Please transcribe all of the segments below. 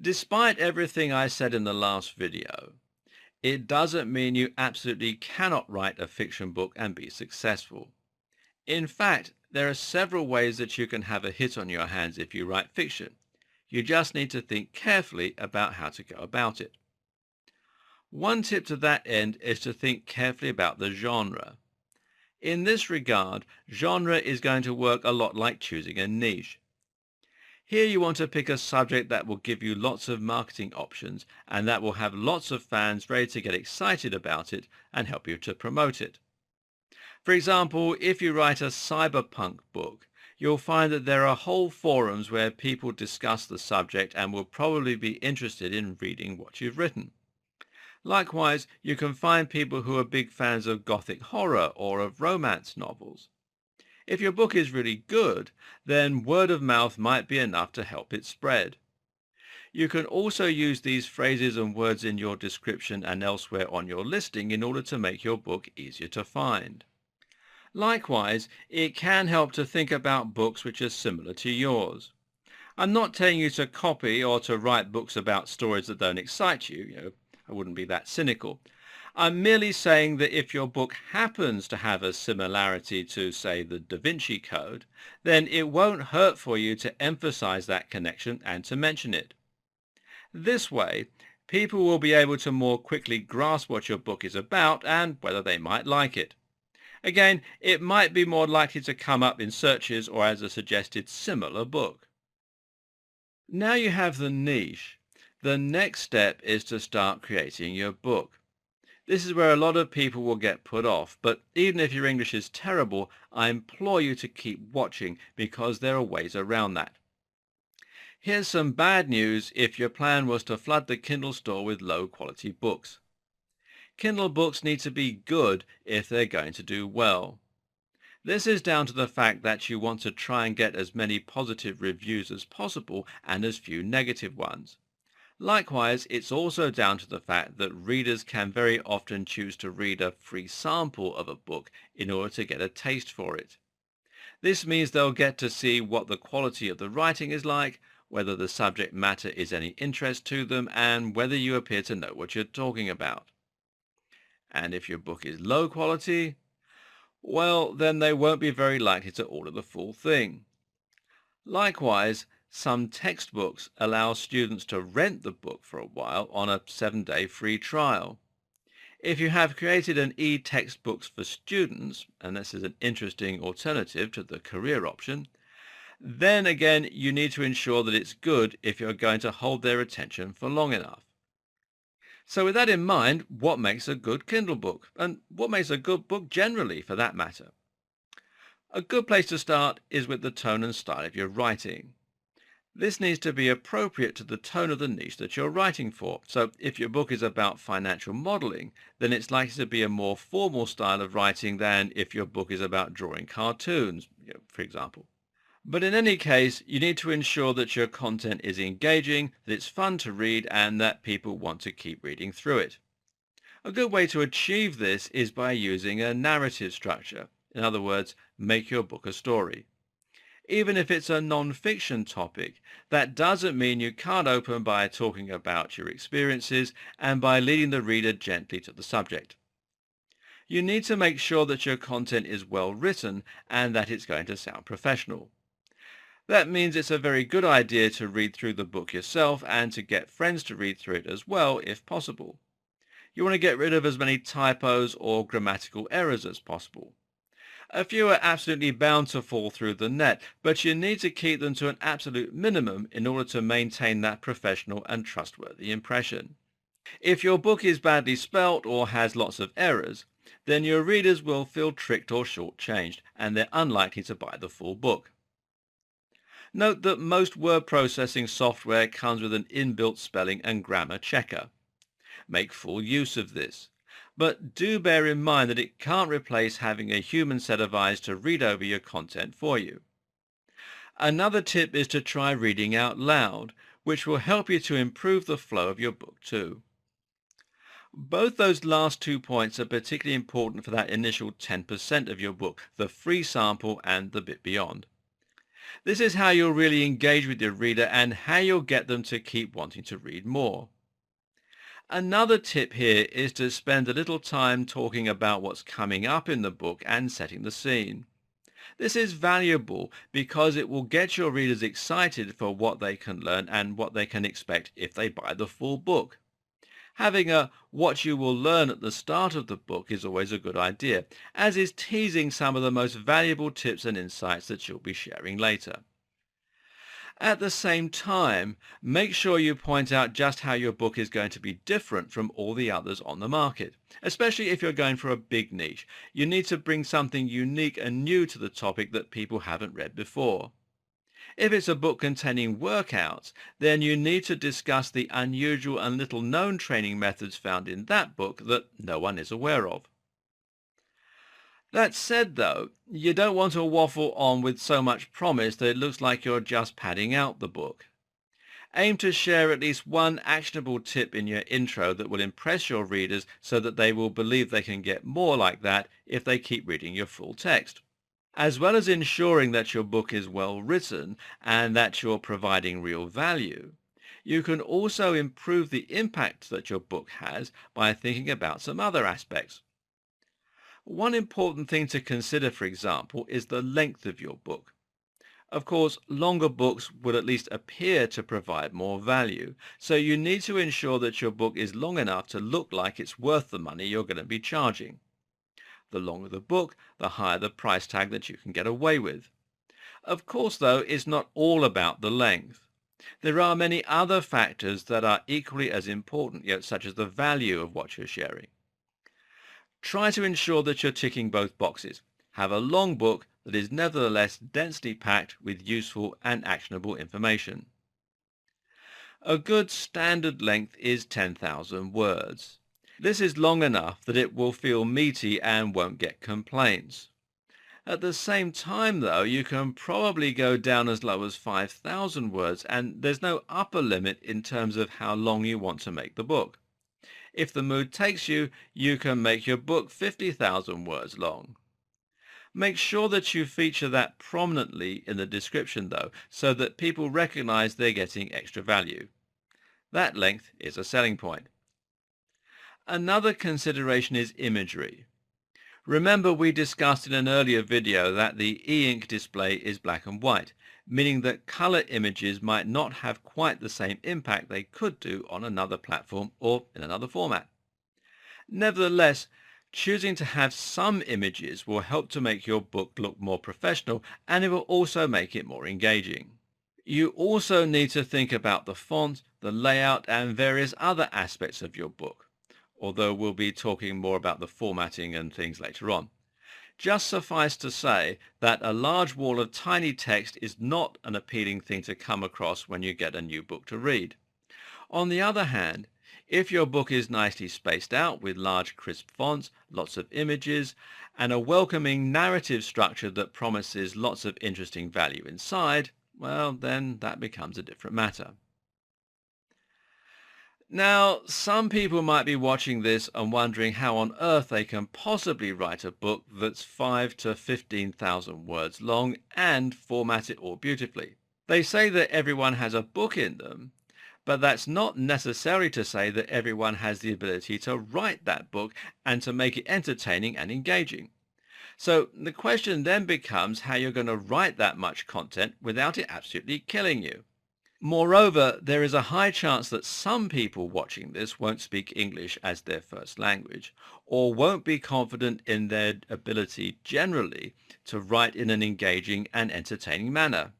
Despite everything I said in the last video, it doesn't mean you absolutely cannot write a fiction book and be successful. In fact, there are several ways that you can have a hit on your hands if you write fiction. You just need to think carefully about how to go about it. One tip to that end is to think carefully about the genre. In this regard, genre is going to work a lot like choosing a niche. Here you want to pick a subject that will give you lots of marketing options and that will have lots of fans ready to get excited about it and help you to promote it. For example, if you write a cyberpunk book, you'll find that there are whole forums where people discuss the subject and will probably be interested in reading what you've written. Likewise, you can find people who are big fans of gothic horror or of romance novels. If your book is really good, then word of mouth might be enough to help it spread. You can also use these phrases and words in your description and elsewhere on your listing in order to make your book easier to find. Likewise, it can help to think about books which are similar to yours. I'm not telling you to copy or to write books about stories that don't excite you. I wouldn't be that cynical. I'm merely saying that if your book happens to have a similarity to, say, the Da Vinci Code, then it won't hurt for you to emphasize that connection and to mention it. This way, people will be able to more quickly grasp what your book is about and whether they might like it. Again, it might be more likely to come up in searches or as a suggested similar book. Now you have the niche. The next step is to start creating your book. This is where a lot of people will get put off, but even if your English is terrible, I implore you to keep watching because there are ways around that. Here's some bad news if your plan was to flood the Kindle store with low-quality books. Kindle books need to be good if they're going to do well. This is down to the fact that you want to try and get as many positive reviews as possible and as few negative ones. Likewise, it's also down to the fact that readers can very often choose to read a free sample of a book in order to get a taste for it. This means they'll get to see what the quality of the writing is like, whether the subject matter is any interest to them, and whether you appear to know what you're talking about. And if your book is low quality, well, then they won't be very likely to order the full thing. Likewise, some textbooks allow students to rent the book for a while on a 7-day free trial. If you have created an e-textbooks for students, and this is an interesting alternative to the career option, then again you need to ensure that it's good if you're going to hold their attention for long enough. So with that in mind, what makes a good Kindle book? And what makes a good book generally, for that matter? A good place to start is with the tone and style of your writing. This needs to be appropriate to the tone of the niche that you're writing for. So if your book is about financial modeling, then it's likely to be a more formal style of writing than if your book is about drawing cartoons, for example. But in any case, you need to ensure that your content is engaging, that it's fun to read, and that people want to keep reading through it. A good way to achieve this is by using a narrative structure. In other words, make your book a story. Even if it's a non-fiction topic, that doesn't mean you can't open by talking about your experiences and by leading the reader gently to the subject. You need to make sure that your content is well written and that it's going to sound professional. That means it's a very good idea to read through the book yourself and to get friends to read through it as well if possible. You want to get rid of as many typos or grammatical errors as possible. A few are absolutely bound to fall through the net, but you need to keep them to an absolute minimum in order to maintain that professional and trustworthy impression. If your book is badly spelt or has lots of errors, then your readers will feel tricked or shortchanged, and they're unlikely to buy the full book. Note that most word processing software comes with an inbuilt spelling and grammar checker. Make full use of this. But do bear in mind that it can't replace having a human set of eyes to read over your content for you. Another tip is to try reading out loud, which will help you to improve the flow of your book too. Both those last 2 points are particularly important for that initial 10% of your book, the free sample and the bit beyond. This is how you'll really engage with your reader and how you'll get them to keep wanting to read more. Another tip here is to spend a little time talking about what's coming up in the book and setting the scene. This is valuable because it will get your readers excited for what they can learn and what they can expect if they buy the full book. Having a what you will learn at the start of the book is always a good idea, as is teasing some of the most valuable tips and insights that you'll be sharing later. At the same time, make sure you point out just how your book is going to be different from all the others on the market. Especially if you're going for a big niche, you need to bring something unique and new to the topic that people haven't read before. If it's a book containing workouts, then you need to discuss the unusual and little known training methods found in that book that no one is aware of. That said, though, you don't want to waffle on with so much promise that it looks like you're just padding out the book. Aim to share at least one actionable tip in your intro that will impress your readers so that they will believe they can get more like that if they keep reading your full text. As well as ensuring that your book is well written and that you're providing real value, you can also improve the impact that your book has by thinking about some other aspects. One important thing to consider, for example, is the length of your book. Of course, longer books will at least appear to provide more value, so you need to ensure that your book is long enough to look like it's worth the money you're going to be charging. The longer the book, the higher the price tag that you can get away with. Of course, though, it's not all about the length. There are many other factors that are equally as important, yet such as the value of what you're sharing. Try to ensure that you're ticking both boxes. Have a long book that is nevertheless densely packed with useful and actionable information. A good standard length is 10,000 words. This is long enough that it will feel meaty and won't get complaints. At the same time, though, you can probably go down as low as 5,000 words, and there's no upper limit in terms of how long you want to make the book. If the mood takes you, you can make your book 50,000 words long. Make sure that you feature that prominently in the description, though, so that people recognize they're getting extra value. That length is a selling point. Another consideration is imagery. Remember, we discussed in an earlier video that the e-ink display is black and white, meaning that color images might not have quite the same impact they could do on another platform or in another format. Nevertheless, choosing to have some images will help to make your book look more professional, and it will also make it more engaging. You also need to think about the font, the layout, and various other aspects of your book, although we'll be talking more about the formatting and things later on. Just suffice to say that a large wall of tiny text is not an appealing thing to come across when you get a new book to read. On the other hand, if your book is nicely spaced out with large crisp fonts, lots of images, and a welcoming narrative structure that promises lots of interesting value inside, well, then that becomes a different matter. Now, some people might be watching this and wondering how on earth they can possibly write a book that's 5 to 15,000 words long and format it all beautifully. They say that everyone has a book in them, but that's not necessary to say that everyone has the ability to write that book and to make it entertaining and engaging. So the question then becomes how you're going to write that much content without it absolutely killing you. Moreover, there is a high chance that some people watching this won't speak English as their first language, or won't be confident in their ability generally to write in an engaging and entertaining manner.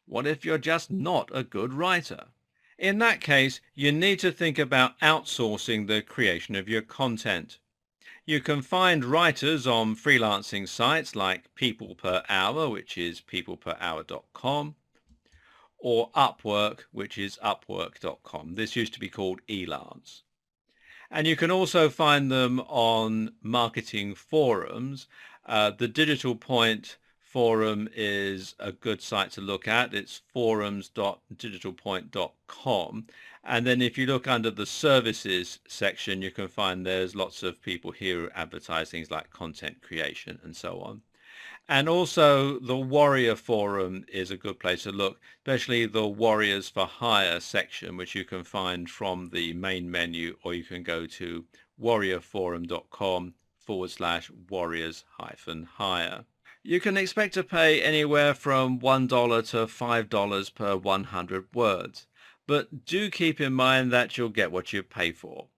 What if you're just not a good writer? In that case, you need to think about outsourcing the creation of your content. You can find writers on freelancing sites like People Per Hour, which is peopleperhour.com, or Upwork, which is upwork.com. This used to be called Elance. And you can also find them on marketing forums. The Digital Point forum is a good site to look at. It's forums.digitalpoint.com. And then if you look under the services section, you can find there's lots of people here who advertise things like content creation and so on. And also the Warrior Forum is a good place to look, especially the Warriors for Hire section, which you can find from the main menu, or you can go to warriorforum.com/warriors hyphen hire. You can expect to pay anywhere from $1 to $5 per 100 words, but do keep in mind that you'll get what you pay for.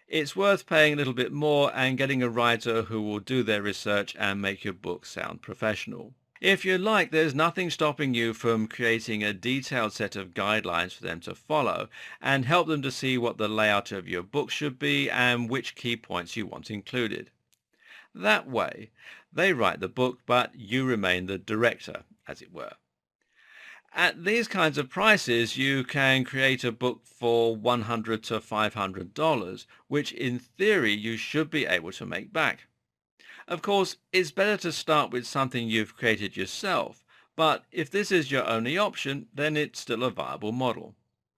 It's worth paying a little bit more and getting a writer who will do their research and make your book sound professional. If you like, there's nothing stopping you from creating a detailed set of guidelines for them to follow and help them to see what the layout of your book should be and which key points you want included. That way, they write the book, but you remain the director, as it were. At these kinds of prices, you can create a book for $100 to $500, which in theory you should be able to make back. Of course, it's better to start with something you've created yourself, but if this is your only option, then it's still a viable model.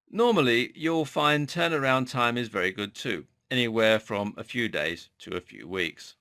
Normally, you'll find turnaround time is very good too, anywhere from a few days to a few weeks.